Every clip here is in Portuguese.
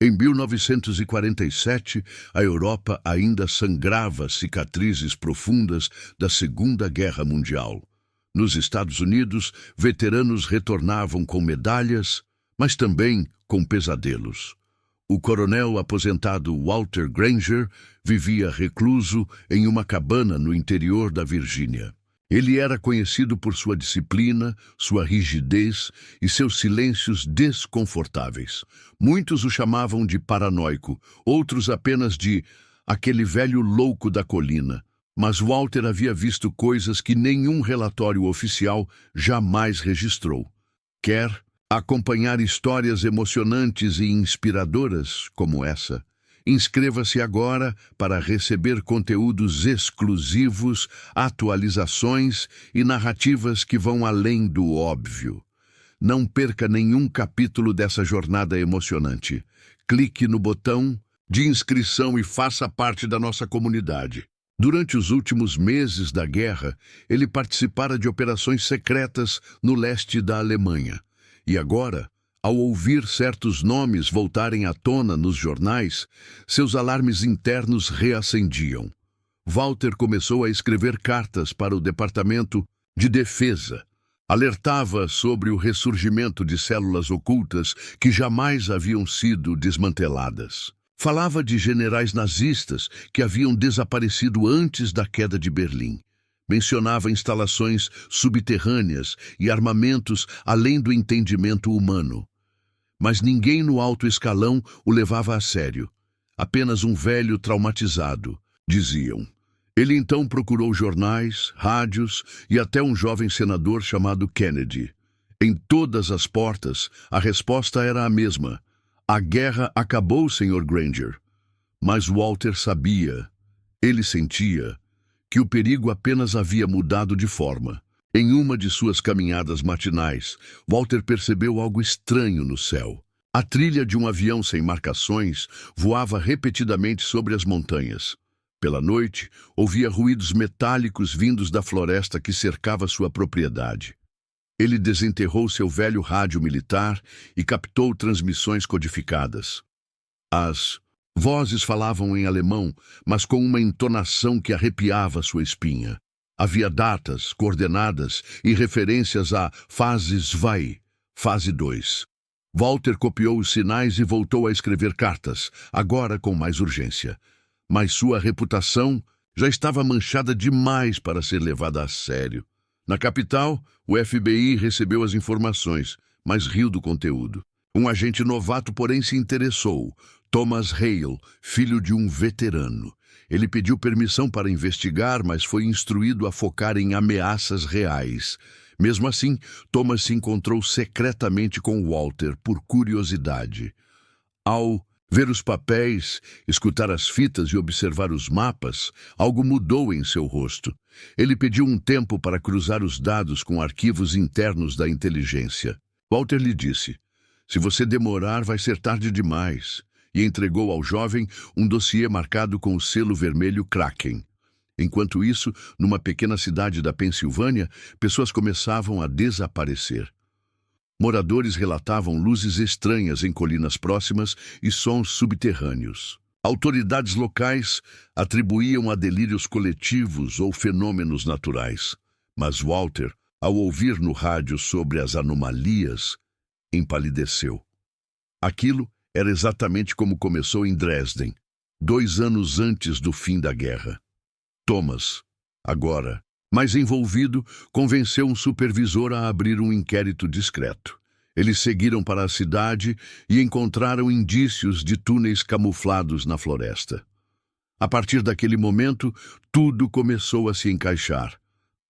Em 1947, a Europa ainda sangrava cicatrizes profundas da Segunda Guerra Mundial. Nos Estados Unidos, veteranos retornavam com medalhas, mas também com pesadelos. O coronel aposentado Walter Granger vivia recluso em uma cabana no interior da Virgínia. Ele era conhecido por sua disciplina, sua rigidez e seus silêncios desconfortáveis. Muitos o chamavam de paranoico, outros apenas de aquele velho louco da colina. Mas Walter havia visto coisas que nenhum relatório oficial jamais registrou. Quer acompanhar histórias emocionantes e inspiradoras como essa? Inscreva-se agora para receber conteúdos exclusivos, atualizações e narrativas que vão além do óbvio. Não perca nenhum capítulo dessa jornada emocionante. Clique no botão de inscrição e faça parte da nossa comunidade. Durante os últimos meses da guerra, ele participara de operações secretas no leste da Alemanha. E agora, ao ouvir certos nomes voltarem à tona nos jornais, seus alarmes internos reacendiam. Walter começou a escrever cartas para o Departamento de Defesa. Alertava sobre o ressurgimento de células ocultas que jamais haviam sido desmanteladas. Falava de generais nazistas que haviam desaparecido antes da queda de Berlim. Mencionava instalações subterrâneas e armamentos além do entendimento humano. Mas ninguém no alto escalão o levava a sério. Apenas um velho traumatizado, diziam. Ele então procurou jornais, rádios e até um jovem senador chamado Kennedy. Em todas as portas, a resposta era a mesma. A guerra acabou, Sr. Granger. Mas Walter sabia, ele sentia, que o perigo apenas havia mudado de forma. Em uma de suas caminhadas matinais, Walter percebeu algo estranho no céu. A trilha de um avião sem marcações voava repetidamente sobre as montanhas. Pela noite, ouvia ruídos metálicos vindos da floresta que cercava sua propriedade. Ele desenterrou seu velho rádio militar e captou transmissões codificadas. As vozes falavam em alemão, mas com uma entonação que arrepiava sua espinha. Havia datas, coordenadas e referências a fases vai, fase 2. Walter copiou os sinais e voltou a escrever cartas, agora com mais urgência. Mas sua reputação já estava manchada demais para ser levada a sério. Na capital, o FBI recebeu as informações, mas riu do conteúdo. Um agente novato, porém, se interessou. Thomas Hale, filho de um veterano. Ele pediu permissão para investigar, mas foi instruído a focar em ameaças reais. Mesmo assim, Thomas se encontrou secretamente com Walter por curiosidade. Ao ver os papéis, escutar as fitas e observar os mapas, algo mudou em seu rosto. Ele pediu um tempo para cruzar os dados com arquivos internos da inteligência. Walter lhe disse, se você demorar, vai ser tarde demais, e entregou ao jovem um dossiê marcado com o selo vermelho Kraken. Enquanto isso, numa pequena cidade da Pensilvânia, pessoas começavam a desaparecer. Moradores relatavam luzes estranhas em colinas próximas e sons subterrâneos. Autoridades locais atribuíam a delírios coletivos ou fenômenos naturais. Mas Walter, ao ouvir no rádio sobre as anomalias, empalideceu. Aquilo era exatamente como começou em Dresden, 2 anos antes do fim da guerra. Thomas, agora, mais envolvido, convenceu um supervisor a abrir um inquérito discreto. Eles seguiram para a cidade e encontraram indícios de túneis camuflados na floresta. A partir daquele momento, tudo começou a se encaixar.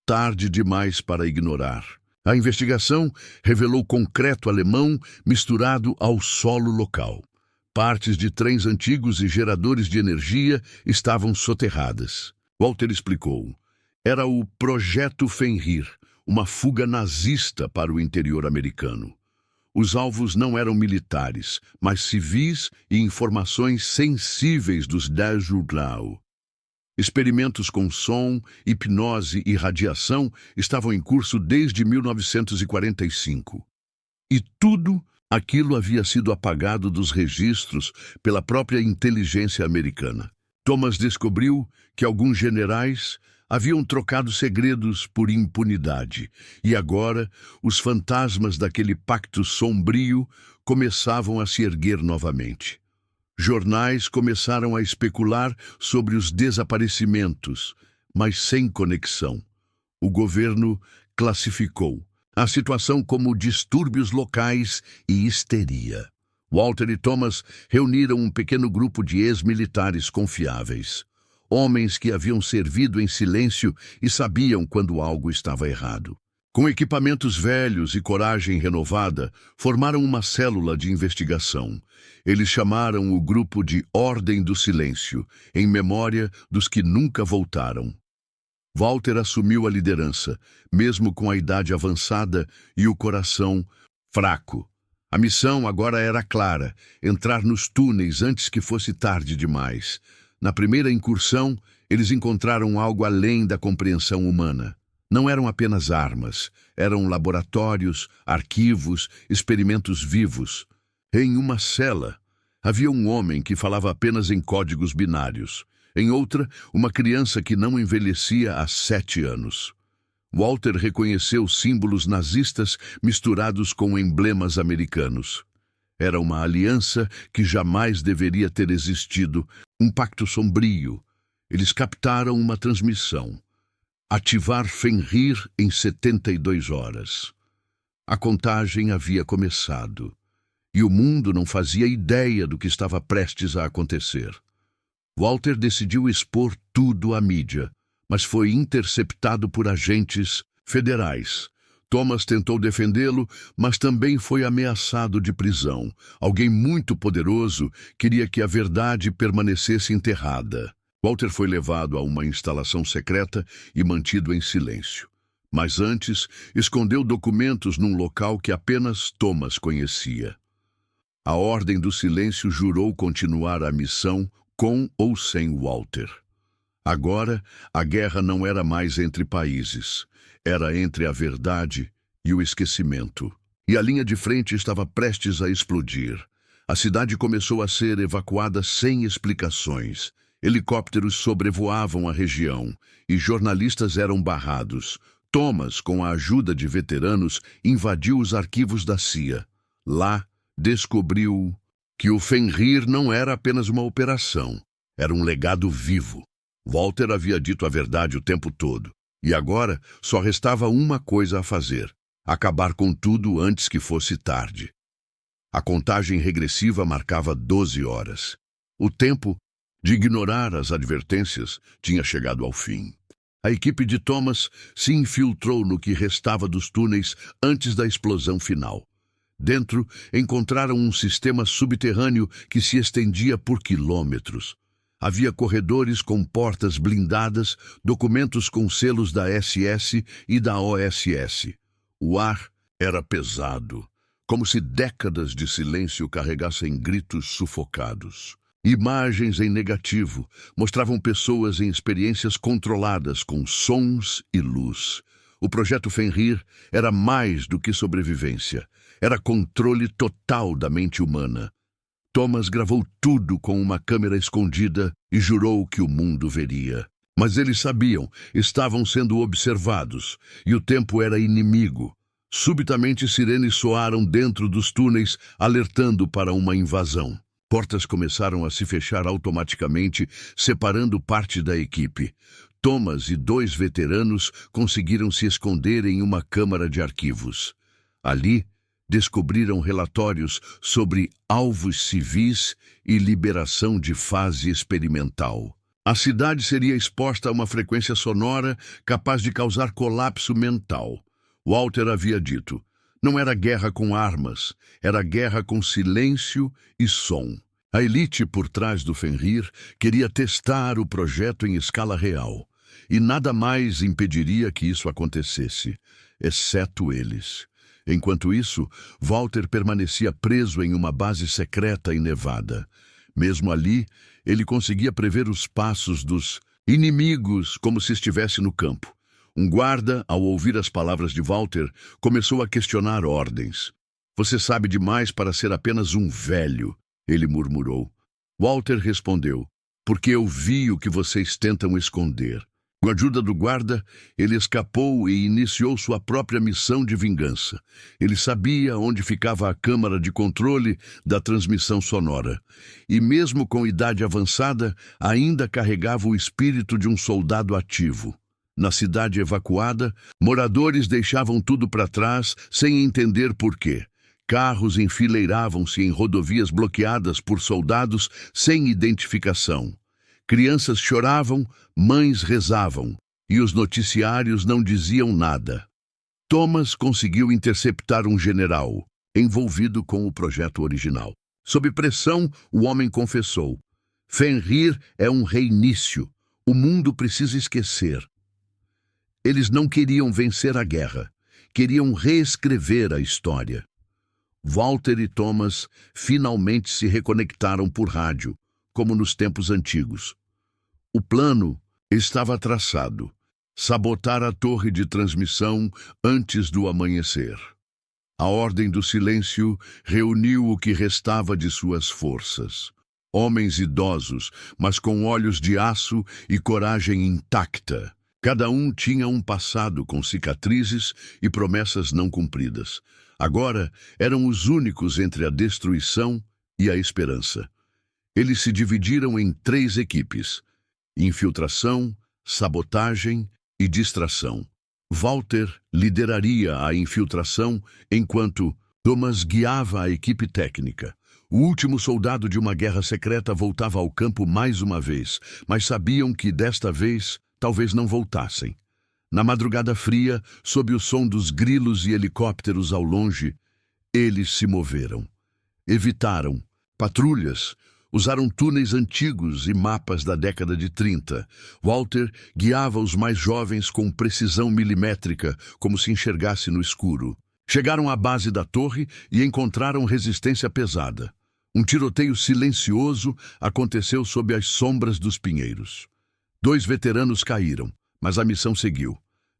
Tarde demais para ignorar. A investigação revelou concreto alemão misturado ao solo local. Partes de trens antigos e geradores de energia estavam soterradas. Walter explicou. Era o Projeto Fenrir, uma fuga nazista para o interior americano. Os alvos não eram militares, mas civis e informações sensíveis dos Dazuglau. Experimentos com som, hipnose e radiação estavam em curso desde 1945. E tudo Aquilo havia sido apagado dos registros pela própria inteligência americana. Thomas descobriu que alguns generais haviam trocado segredos por impunidade, e agora os fantasmas daquele pacto sombrio começavam a se erguer novamente. Jornais começaram a especular sobre os desaparecimentos, mas sem conexão. O governo classificou a situação como distúrbios locais e histeria. Walter e Thomas reuniram um pequeno grupo de ex-militares confiáveis, homens que haviam servido em silêncio e sabiam quando algo estava errado. Com equipamentos velhos e coragem renovada, formaram uma célula de investigação. Eles chamaram o grupo de Ordem do Silêncio, em memória dos que nunca voltaram. Walter assumiu a liderança, mesmo com a idade avançada e o coração fraco. A missão agora era clara: entrar nos túneis antes que fosse tarde demais. Na primeira incursão, eles encontraram algo além da compreensão humana. Não eram apenas armas, eram laboratórios, arquivos, experimentos vivos. Em uma cela, havia um homem que falava apenas em códigos binários. Em outra, uma criança que não envelhecia há 7 anos. Walter reconheceu símbolos nazistas misturados com emblemas americanos. Era uma aliança que jamais deveria ter existido, um pacto sombrio. Eles captaram uma transmissão. Ativar Fenrir em 72 horas. A contagem havia começado, e o mundo não fazia ideia do que estava prestes a acontecer. Walter decidiu expor tudo à mídia, mas foi interceptado por agentes federais. Thomas tentou defendê-lo, mas também foi ameaçado de prisão. Alguém muito poderoso queria que a verdade permanecesse enterrada. Walter foi levado a uma instalação secreta e mantido em silêncio. Mas antes, escondeu documentos num local que apenas Thomas conhecia. A Ordem do Silêncio jurou continuar a missão com ou sem Walter. Agora, a guerra não era mais entre países. Era entre a verdade e o esquecimento. E a linha de frente estava prestes a explodir. A cidade começou a ser evacuada sem explicações. Helicópteros sobrevoavam a região e jornalistas eram barrados. Thomas, com a ajuda de veteranos, invadiu os arquivos da CIA. Lá, descobriu que o Fenrir não era apenas uma operação, era um legado vivo. Walter havia dito a verdade o tempo todo, e agora só restava uma coisa a fazer: acabar com tudo antes que fosse tarde. A contagem regressiva marcava 12 horas. O tempo de ignorar as advertências tinha chegado ao fim. A equipe de Thomas se infiltrou no que restava dos túneis antes da explosão final. Dentro, encontraram um sistema subterrâneo que se estendia por quilômetros. Havia corredores com portas blindadas, documentos com selos da SS e da OSS. O ar era pesado, como se décadas de silêncio carregassem gritos sufocados. Imagens em negativo mostravam pessoas em experiências controladas com sons e luz. O projeto Fenrir era mais do que sobrevivência. Era controle total da mente humana. Thomas gravou tudo com uma câmera escondida e jurou que o mundo veria. Mas eles sabiam, estavam sendo observados, e o tempo era inimigo. Subitamente sirenes soaram dentro dos túneis, alertando para uma invasão. Portas começaram a se fechar automaticamente, separando parte da equipe. Thomas e 2 veteranos conseguiram se esconder em uma câmara de arquivos. Ali, descobriram relatórios sobre alvos civis e liberação de fase experimental. A cidade seria exposta a uma frequência sonora capaz de causar colapso mental. Walter havia dito: não era guerra com armas, era guerra com silêncio e som. A elite por trás do Fenrir queria testar o projeto em escala real, e nada mais impediria que isso acontecesse, exceto eles. Enquanto isso, Walter permanecia preso em uma base secreta em Nevada. Mesmo ali, ele conseguia prever os passos dos inimigos como se estivesse no campo. Um guarda, ao ouvir as palavras de Walter, começou a questionar ordens. Você sabe demais para ser apenas um velho, ele murmurou. Walter respondeu, porque eu vi o que vocês tentam esconder. Com a ajuda do guarda, ele escapou e iniciou sua própria missão de vingança. Ele sabia onde ficava a câmara de controle da transmissão sonora. E mesmo com idade avançada, ainda carregava o espírito de um soldado ativo. Na cidade evacuada, moradores deixavam tudo para trás sem entender por quê. Carros enfileiravam-se em rodovias bloqueadas por soldados sem identificação. Crianças choravam, mães rezavam, e os noticiários não diziam nada. Thomas conseguiu interceptar um general, envolvido com o projeto original. Sob pressão, o homem confessou: Fenrir é um reinício. O mundo precisa esquecer. Eles não queriam vencer a guerra. Queriam reescrever a história. Walter e Thomas finalmente se reconectaram por rádio, como nos tempos antigos. O plano estava traçado: sabotar a torre de transmissão antes do amanhecer. A Ordem do Silêncio reuniu o que restava de suas forças. Homens idosos, mas com olhos de aço e coragem intacta. Cada um tinha um passado com cicatrizes e promessas não cumpridas. Agora eram os únicos entre a destruição e a esperança. Eles se dividiram em 3 equipes: infiltração, sabotagem e distração. Walter lideraria a infiltração enquanto Thomas guiava a equipe técnica. O último soldado de uma guerra secreta voltava ao campo mais uma vez, mas sabiam que desta vez talvez não voltassem. Na madrugada fria, sob o som dos grilos e helicópteros ao longe, eles se moveram. Evitaram patrulhas, usaram túneis antigos e mapas da década de 30. Walter guiava os mais jovens com precisão milimétrica, como se enxergasse no escuro. Chegaram à base da torre e encontraram resistência pesada. Um tiroteio silencioso aconteceu sob as sombras dos pinheiros. 2 veteranos caíram, mas a missão seguiu.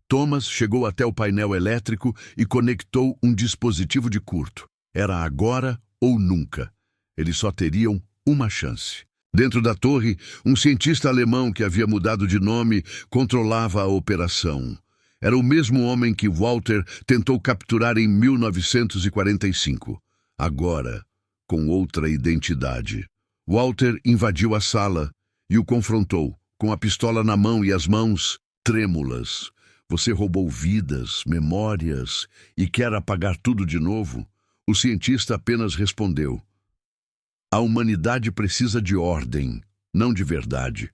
Thomas chegou até o painel elétrico e conectou um dispositivo de curto. Era agora ou nunca. Eles só teriam uma chance. Dentro da torre, um cientista alemão que havia mudado de nome controlava a operação. Era o mesmo homem que Walter tentou capturar em 1945. Agora, com outra identidade. Walter invadiu a sala e o confrontou, com a pistola na mão e as mãos trêmulas. Você roubou vidas, memórias e quer apagar tudo de novo? O cientista apenas respondeu: a humanidade precisa de ordem, não de verdade.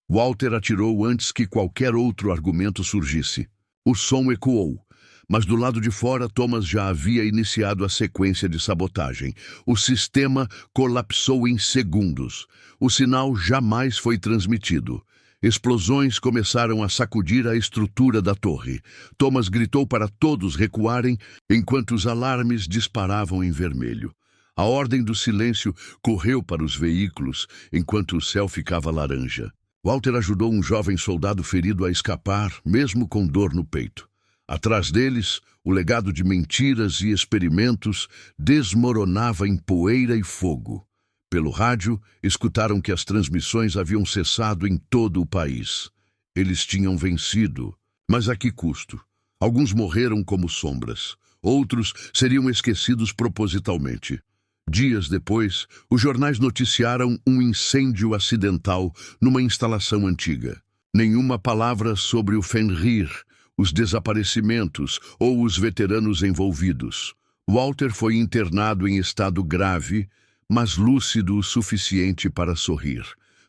Walter atirou antes que qualquer outro argumento surgisse. O som ecoou, mas do lado de fora Thomas já havia iniciado a sequência de sabotagem. O sistema colapsou em segundos. O sinal jamais foi transmitido. Explosões começaram a sacudir a estrutura da torre. Thomas gritou para todos recuarem enquanto os alarmes disparavam em vermelho. A Ordem do Silêncio correu para os veículos enquanto o céu ficava laranja. Walter ajudou um jovem soldado ferido a escapar, mesmo com dor no peito. Atrás deles, o legado de mentiras e experimentos desmoronava em poeira e fogo. Pelo rádio, escutaram que as transmissões haviam cessado em todo o país. Eles tinham vencido, mas a que custo? Alguns morreram como sombras. Outros seriam esquecidos propositalmente. Dias depois, os jornais noticiaram um incêndio acidental numa instalação antiga. Nenhuma palavra sobre o Fenrir, os desaparecimentos ou os veteranos envolvidos. Walter foi internado em estado grave, mas lúcido o suficiente para sorrir.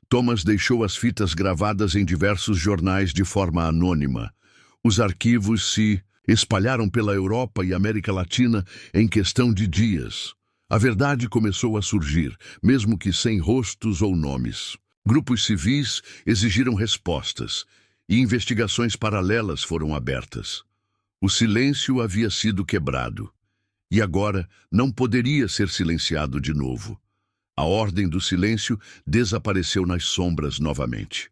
Thomas deixou as fitas gravadas em diversos jornais de forma anônima. Os arquivos se espalharam pela Europa e América Latina em questão de dias. A verdade começou a surgir, mesmo que sem rostos ou nomes. Grupos civis exigiram respostas, e investigações paralelas foram abertas. O silêncio havia sido quebrado, e agora não poderia ser silenciado de novo. A Ordem do Silêncio desapareceu nas sombras novamente.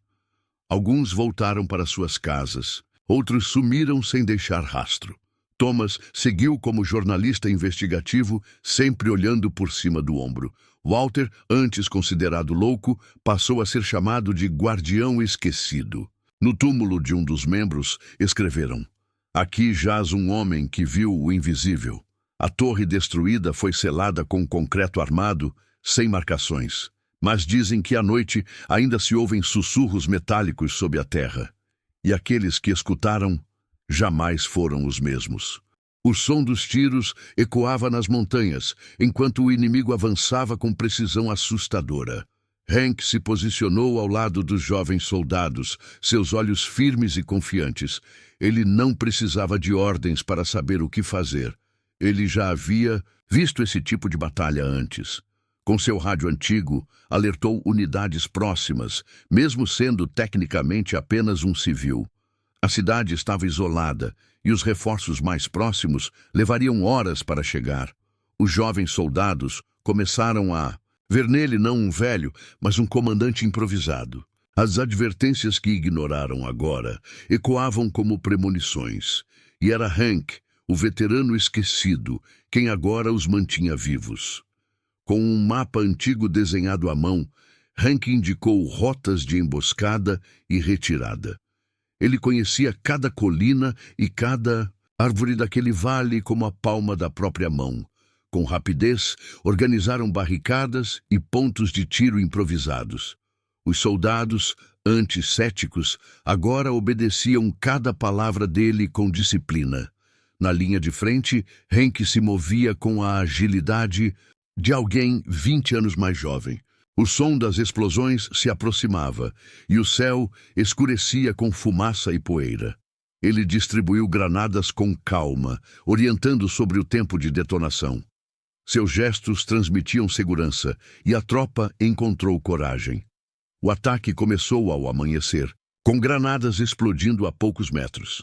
Alguns voltaram para suas casas, outros sumiram sem deixar rastro. Thomas seguiu como jornalista investigativo, sempre olhando por cima do ombro. Walter, antes considerado louco, passou a ser chamado de Guardião Esquecido. No túmulo de um dos membros, escreveram: "Aqui jaz um homem que viu o invisível. A torre destruída foi selada com concreto armado, sem marcações. Mas dizem que à noite ainda se ouvem sussurros metálicos sob a terra. E aqueles que escutaram jamais foram os mesmos." O som dos tiros ecoava nas montanhas, enquanto o inimigo avançava com precisão assustadora. Hank se posicionou ao lado dos jovens soldados, seus olhos firmes e confiantes. Ele não precisava de ordens para saber o que fazer. Ele já havia visto esse tipo de batalha antes. Com seu rádio antigo, alertou unidades próximas, mesmo sendo tecnicamente apenas um civil. A cidade estava isolada e os reforços mais próximos levariam horas para chegar. Os jovens soldados começaram a ver nele não um velho, mas um comandante improvisado. As advertências que ignoraram agora ecoavam como premonições, e era Hank, o veterano esquecido, quem agora os mantinha vivos. Com um mapa antigo desenhado à mão, Hank indicou rotas de emboscada e retirada. Ele conhecia cada colina e cada árvore daquele vale como a palma da própria mão. Com rapidez, organizaram barricadas e pontos de tiro improvisados. Os soldados, antes céticos, agora obedeciam cada palavra dele com disciplina. Na linha de frente, Hank se movia com a agilidade de alguém 20 anos mais jovem. O som das explosões se aproximava, e o céu escurecia com fumaça e poeira. Ele distribuiu granadas com calma, orientando sobre o tempo de detonação. Seus gestos transmitiam segurança, e a tropa encontrou coragem. O ataque começou ao amanhecer, com granadas explodindo a poucos metros.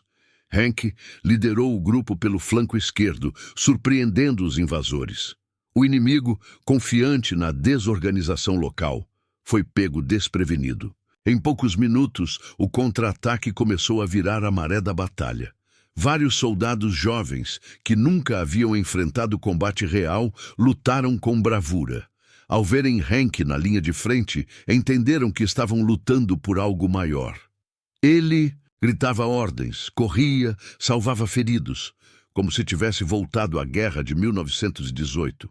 Hank liderou o grupo pelo flanco esquerdo, surpreendendo os invasores. O inimigo, confiante na desorganização local, foi pego desprevenido. Em poucos minutos, o contra-ataque começou a virar a maré da batalha. Vários soldados jovens, que nunca haviam enfrentado combate real, lutaram com bravura. Ao verem Hank na linha de frente, entenderam que estavam lutando por algo maior. Ele gritava ordens, corria, salvava feridos, como se tivesse voltado à guerra de 1918.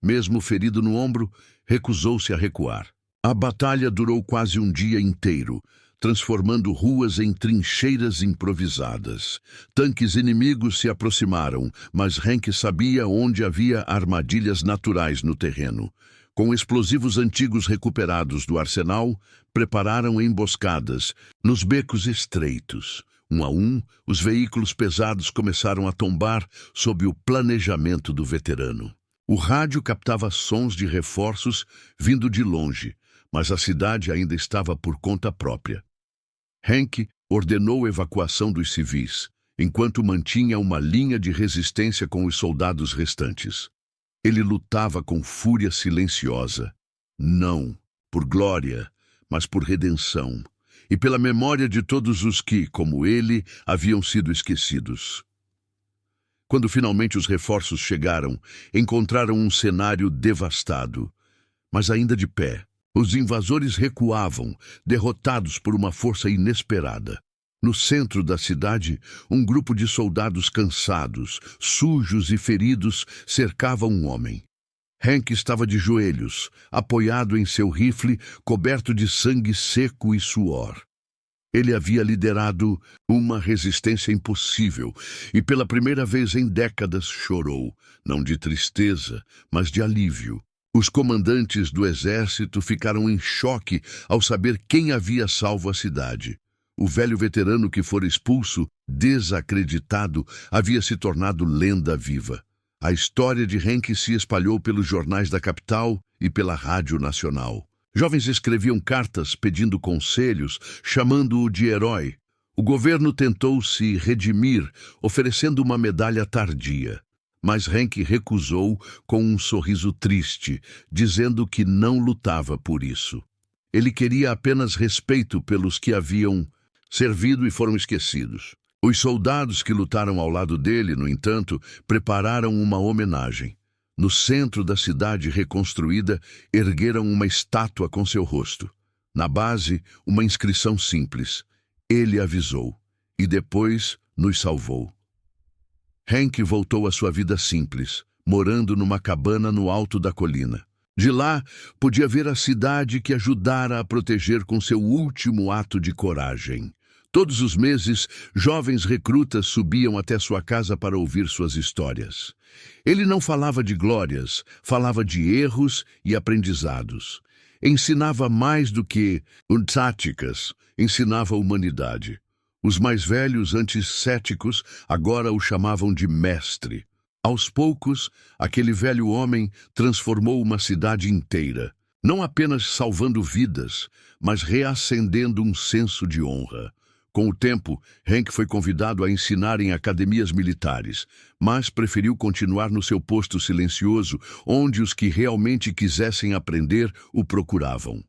Mesmo ferido no ombro, recusou-se a recuar. A batalha durou quase um dia inteiro, transformando ruas em trincheiras improvisadas. Tanques inimigos se aproximaram, mas Hank sabia onde havia armadilhas naturais no terreno. Com explosivos antigos recuperados do arsenal, prepararam emboscadas nos becos estreitos. Um a um, os veículos pesados começaram a tombar sob o planejamento do veterano. O rádio captava sons de reforços vindo de longe, mas a cidade ainda estava por conta própria. Hank ordenou a evacuação dos civis, enquanto mantinha uma linha de resistência com os soldados restantes. Ele lutava com fúria silenciosa, não por glória, mas por redenção, e pela memória de todos os que, como ele, haviam sido esquecidos. Quando finalmente os reforços chegaram, encontraram um cenário devastado, mas ainda de pé. Os invasores recuavam, derrotados por uma força inesperada. No centro da cidade, um grupo de soldados cansados, sujos e feridos cercava um homem. Hank estava de joelhos, apoiado em seu rifle, coberto de sangue seco e suor. Ele havia liderado uma resistência impossível e pela primeira vez em décadas chorou, não de tristeza, mas de alívio. Os comandantes do exército ficaram em choque ao saber quem havia salvo a cidade. O velho veterano que fora expulso, desacreditado, havia se tornado lenda viva. A história de Hank se espalhou pelos jornais da capital e pela rádio nacional. Jovens escreviam cartas pedindo conselhos, chamando-o de herói. O governo tentou se redimir, oferecendo uma medalha tardia. Mas Hank recusou com um sorriso triste, dizendo que não lutava por isso. Ele queria apenas respeito pelos que haviam servido e foram esquecidos. Os soldados que lutaram ao lado dele, no entanto, prepararam uma homenagem. No centro da cidade reconstruída, ergueram uma estátua com seu rosto. Na base, uma inscrição simples: Ele avisou, e depois nos salvou. Henk voltou à sua vida simples, morando numa cabana no alto da colina. De lá, podia ver a cidade que ajudara a proteger com seu último ato de coragem. Todos os meses, jovens recrutas subiam até sua casa para ouvir suas histórias. Ele não falava de glórias, falava de erros e aprendizados. Ensinava mais do que táticas, ensinava humanidade. Os mais velhos, antes céticos, agora o chamavam de mestre. Aos poucos, aquele velho homem transformou uma cidade inteira, não apenas salvando vidas, mas reacendendo um senso de honra. Com o tempo, Henk foi convidado a ensinar em academias militares, mas preferiu continuar no seu posto silencioso, onde os que realmente quisessem aprender o procuravam.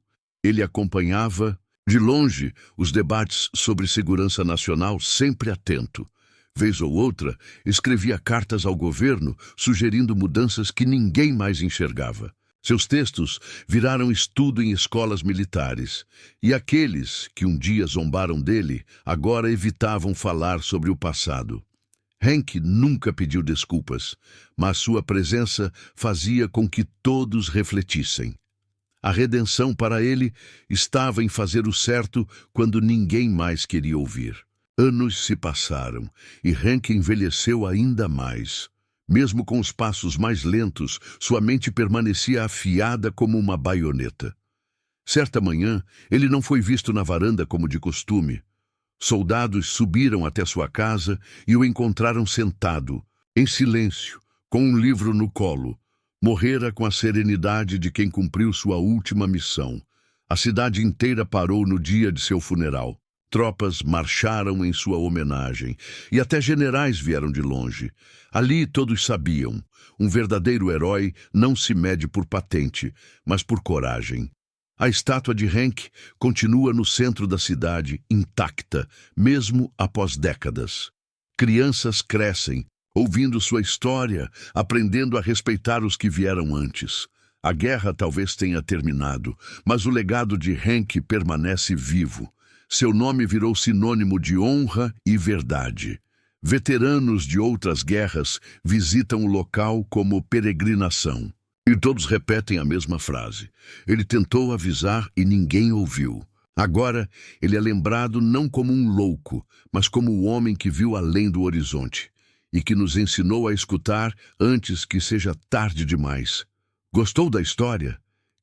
Ele acompanhava, de longe, os debates sobre segurança nacional, sempre atento. Vez ou outra, escrevia cartas ao governo, sugerindo mudanças que ninguém mais enxergava. Seus textos viraram estudo em escolas militares, e aqueles que um dia zombaram dele, agora evitavam falar sobre o passado. Henk nunca pediu desculpas, mas sua presença fazia com que todos refletissem. A redenção para ele estava em fazer o certo quando ninguém mais queria ouvir. Anos se passaram, e Henk envelheceu ainda mais. Mesmo com os passos mais lentos, sua mente permanecia afiada como uma baioneta. Certa manhã, ele não foi visto na varanda como de costume. Soldados subiram até sua casa e o encontraram sentado, em silêncio, com um livro no colo. Morrera com a serenidade de quem cumpriu sua última missão. A cidade inteira parou no dia de seu funeral. Tropas marcharam em sua homenagem, e até generais vieram de longe. Ali todos sabiam, um verdadeiro herói não se mede por patente, mas por coragem. A estátua de Henk continua no centro da cidade, intacta, mesmo após décadas. Crianças crescem, ouvindo sua história, aprendendo a respeitar os que vieram antes. A guerra talvez tenha terminado, mas o legado de Henk permanece vivo. Seu nome virou sinônimo de honra e verdade. Veteranos de outras guerras visitam o local como peregrinação. E todos repetem a mesma frase. Ele tentou avisar e ninguém ouviu. Agora, ele é lembrado não como um louco, mas como o homem que viu além do horizonte e que nos ensinou a escutar antes que seja tarde demais. Gostou da história?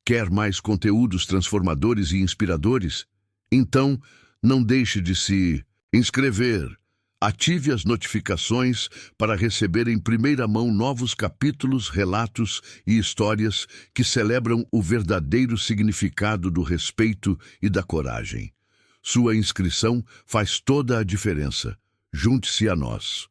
Quer mais conteúdos transformadores e inspiradores? Então, não deixe de se inscrever. Ative as notificações para receber em primeira mão novos capítulos, relatos e histórias que celebram o verdadeiro significado do respeito e da coragem. Sua inscrição faz toda a diferença. Junte-se a nós.